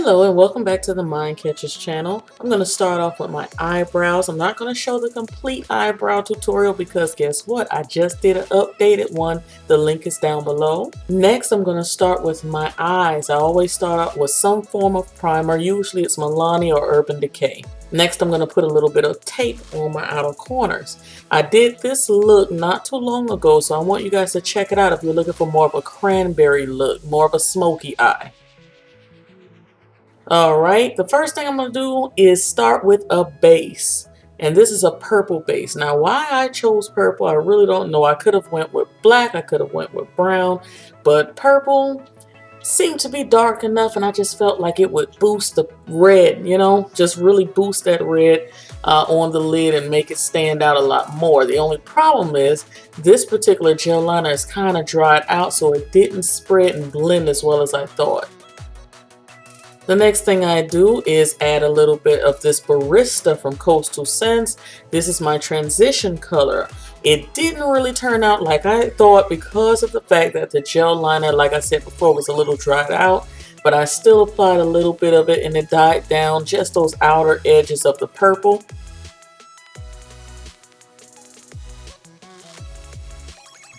Hello and welcome back to the MindCatcher's channel. I'm going to start off with my eyebrows. I'm not going to show the complete eyebrow tutorial because guess what? I just did an updated one. The link is down below. Next, I'm going to start with my eyes. I always start out with some form of primer. Usually it's Milani or Urban Decay. Next, I'm going to put a little bit of tape on my outer corners. I did this look not too long ago, so I want you guys to check it out if you're looking for more of a cranberry look, more of a smoky eye. Alright, the first thing I'm going to do is start with a base. And this is a purple base. Now why I chose purple, I really don't know. I could have went with black, I could have went with brown, but purple seemed to be dark enough and I just felt like it would boost the red, you know, just really boost that red on the lid and make it stand out a lot more. The only problem is this particular gel liner is kind of dried out, so it didn't spread and blend as well as I thought. The next thing I do is add a little bit of this Barista from Coastal Scents. This is my transition color. It didn't really turn out like I thought because of the fact that the gel liner, like I said before, was a little dried out. But I still applied a little bit of it and it dyed down just those outer edges of the purple.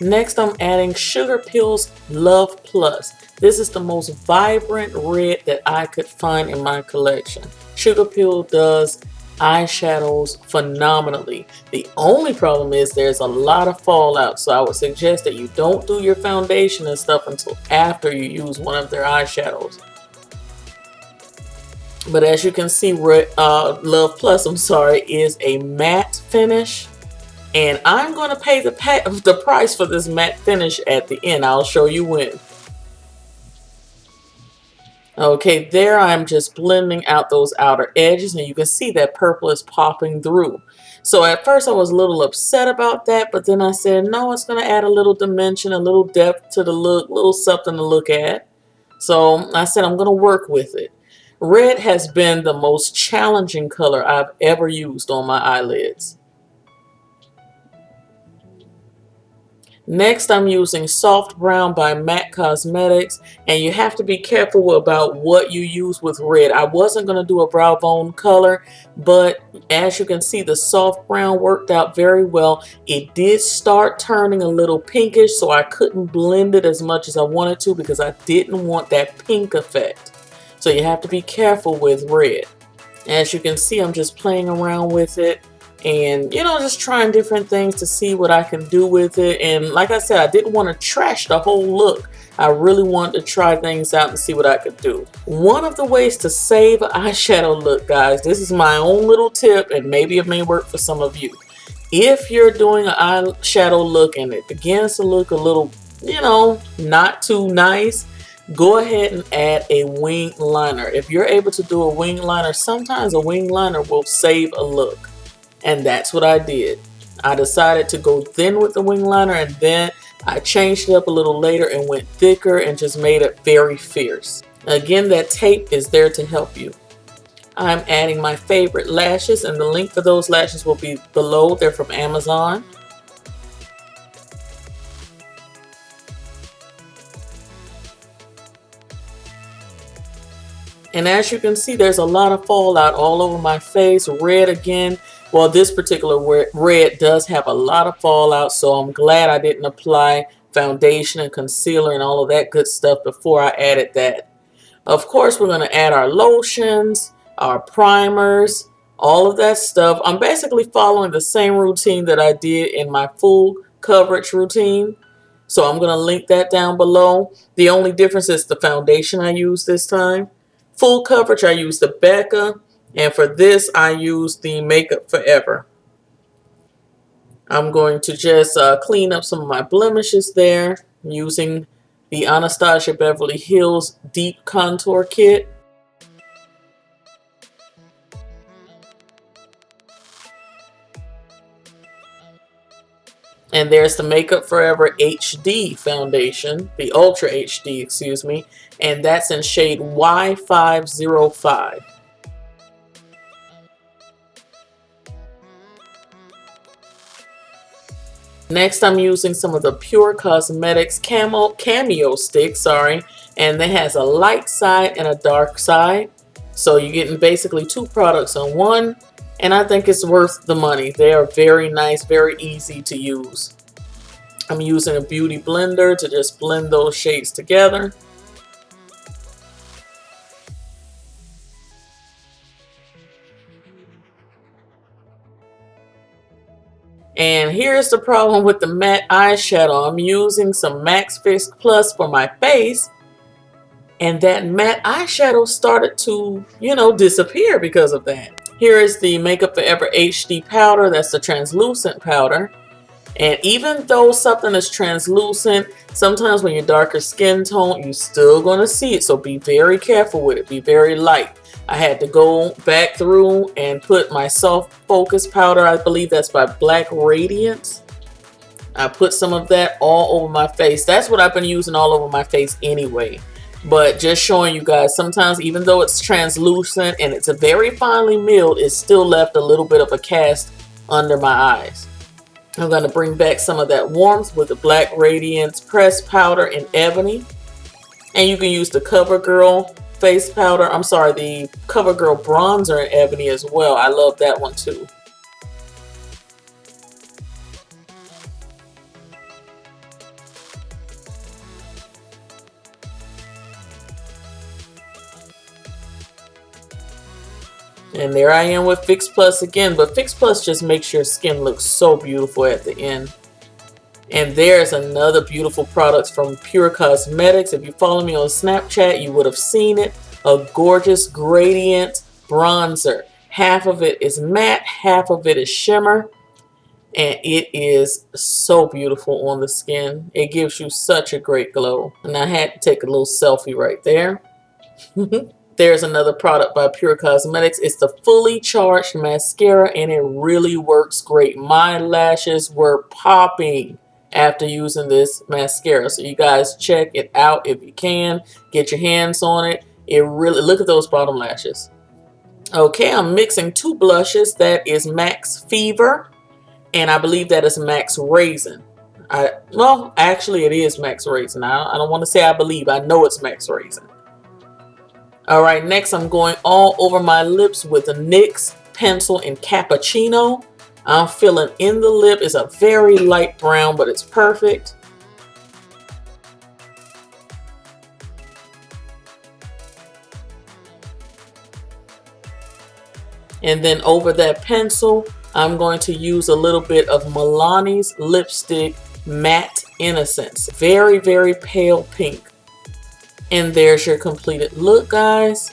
Next, I'm adding Sugar Pill's Love Plus. This is the most vibrant red that I could find in my collection. Sugar Pill does eyeshadows phenomenally. The only problem is there's a lot of fallout, so I would suggest that you don't do your foundation and stuff until after you use one of their eyeshadows. But as you can see, Love Plus, is a matte finish. And I'm going to pay the price for this matte finish at the end. I'll show you when. Okay, there I'm just blending out those outer edges and you can see that purple is popping through. So at first I was a little upset about that, but then I said, no, it's going to add a little dimension, a little depth to the look, a little something to look at. So I said I'm going to work with it. Red has been the most challenging color I've ever used on my eyelids. Next, I'm using Soft Brown by MAC Cosmetics, and you have to be careful about what you use with red. I wasn't going to do a brow bone color, but as you can see, the Soft Brown worked out very well. It did start turning a little pinkish, so I couldn't blend it as much as I wanted to because I didn't want that pink effect. So you have to be careful with red. As you can see, I'm just playing around with it. And, you know, just trying different things to see what I can do with it. And like I said, I didn't want to trash the whole look. I really wanted to try things out and see what I could do. One of the ways to save an eyeshadow look, guys, this is my own little tip and maybe it may work for some of you. If you're doing an eyeshadow look and it begins to look a little, you know, not too nice, go ahead and add a wing liner. If you're able to do a wing liner, sometimes a wing liner will save a look. And that's what I did. I decided to go thin with the wing liner and then I changed it up a little later and went thicker and just made it very fierce. Again, that tape is there to help you. I'm adding my favorite lashes and the link for those lashes will be below. They're from Amazon. And as you can see, there's a lot of fallout all over my face. Red again. Well, this particular red does have a lot of fallout, so I'm glad I didn't apply foundation and concealer and all of that good stuff before I added that. Of course, we're going to add our lotions, our primers, all of that stuff. I'm basically following the same routine that I did in my full coverage routine. So I'm going to link that down below. The only difference is the foundation I used this time. Full coverage, I used the Becca. And for this, I use the Makeup Forever. I'm going to just clean up some of my blemishes there using the Anastasia Beverly Hills Deep Contour Kit. And there's the Makeup Forever HD foundation, the Ultra HD, excuse me. And that's in shade Y505. Next, I'm using some of the Pure Cosmetics Cameo Stick, and it has a light side and a dark side. So you're getting basically 2 products in one, and I think it's worth the money. They are very nice, very easy to use. I'm using a beauty blender to just blend those shades together. And here's the problem with the matte eyeshadow. I'm using some Max Fix Plus for my face, and that matte eyeshadow started to, disappear because of that. Here is the Makeup Forever HD powder. That's the translucent powder. And even though something is translucent, sometimes when you're darker skin tone, you're still going to see it. So be very careful with it. Be very light. I had to go back through and put my soft focus powder. I believe that's by Black Radiance. I put some of that all over my face. That's what I've been using all over my face anyway. But just showing you guys, sometimes even though it's translucent and it's a very finely milled, it still left a little bit of a cast under my eyes. I'm going to bring back some of that warmth with the Black Radiance pressed powder in Ebony. And you can use the CoverGirl face powder. I'm sorry, the CoverGirl bronzer in Ebony as well. I love that one too. And there I am with Fix Plus again, but Fix Plus just makes your skin look so beautiful at the end. And there's another beautiful product from Pure Cosmetics. If you follow me on Snapchat, you would have seen it. A gorgeous gradient bronzer. Half of it is matte, half of it is shimmer. And it is so beautiful on the skin. It gives you such a great glow. And I had to take a little selfie right there. There's another product by Pure Cosmetics. It's the Fully Charged Mascara, and it really works great. My lashes were popping after using this mascara. So you guys check it out if you can. Get your hands on it. It really, look at those bottom lashes. Okay, I'm mixing 2 blushes. That is Max Fever, and I believe that is Max Raisin. Well, actually it is Max Raisin. I don't want to say I believe. I know it's Max Raisin. Alright, next I'm going all over my lips with the NYX pencil in Cappuccino. I'm filling in the lip. It's a very light brown, but it's perfect. And then over that pencil, I'm going to use a little bit of Milani's lipstick Matte Innocence. Very, very pale pink. And there's your completed look, guys.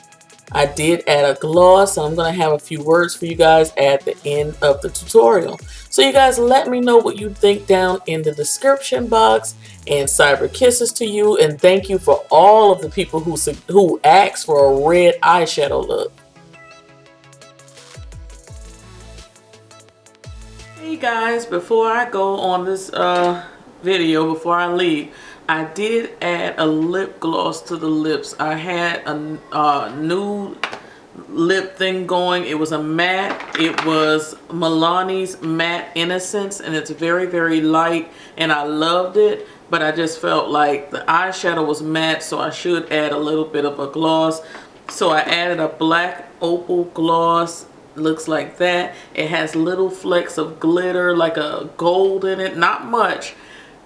I did add a gloss, so I'm going to have a few words for you guys at the end of the tutorial. So you guys let me know what you think down in the description box. And cyber kisses to you. And thank you for all of the people who asked for a red eyeshadow look. Hey guys, before I go on this video, before I leave, I did add a lip gloss to the lips. I had a new lip thing going. It was a matte. It was Milani's Matte Innocence, and it's very, very light, and I loved it. But I just felt like the eyeshadow was matte, so I should add a little bit of a gloss. So I added a black opal gloss. Looks like that. It has little flecks of glitter, like a gold in it. Not much.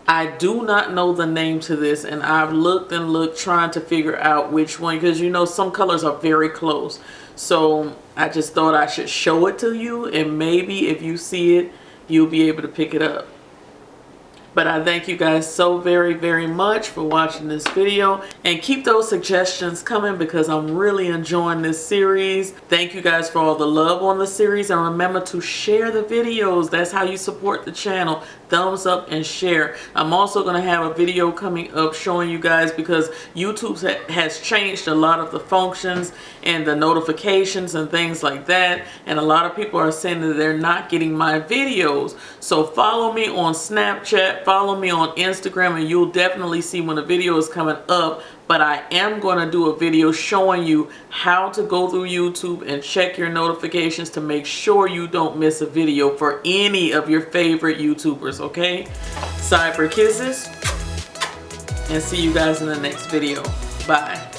I do not know the name to this, and I've looked and looked trying to figure out which one, because you know some colors are very close. So I just thought I should show it to you, and maybe if you see it, you'll be able to pick it up. But I thank you guys so very, very much for watching this video. And keep those suggestions coming because I'm really enjoying this series. Thank you guys for all the love on the series. And remember to share the videos. That's how you support the channel. Thumbs up and share. I'm also going to have a video coming up showing you guys, because YouTube has changed a lot of the functions and the notifications and things like that. And a lot of people are saying that they're not getting my videos. So follow me on Snapchat. Follow me on Instagram, and you'll definitely see when a video is coming up. But I am going to do a video showing you how to go through YouTube and check your notifications to make sure you don't miss a video for any of your favorite YouTubers, okay? Cyber kisses, and see you guys in the next video. Bye.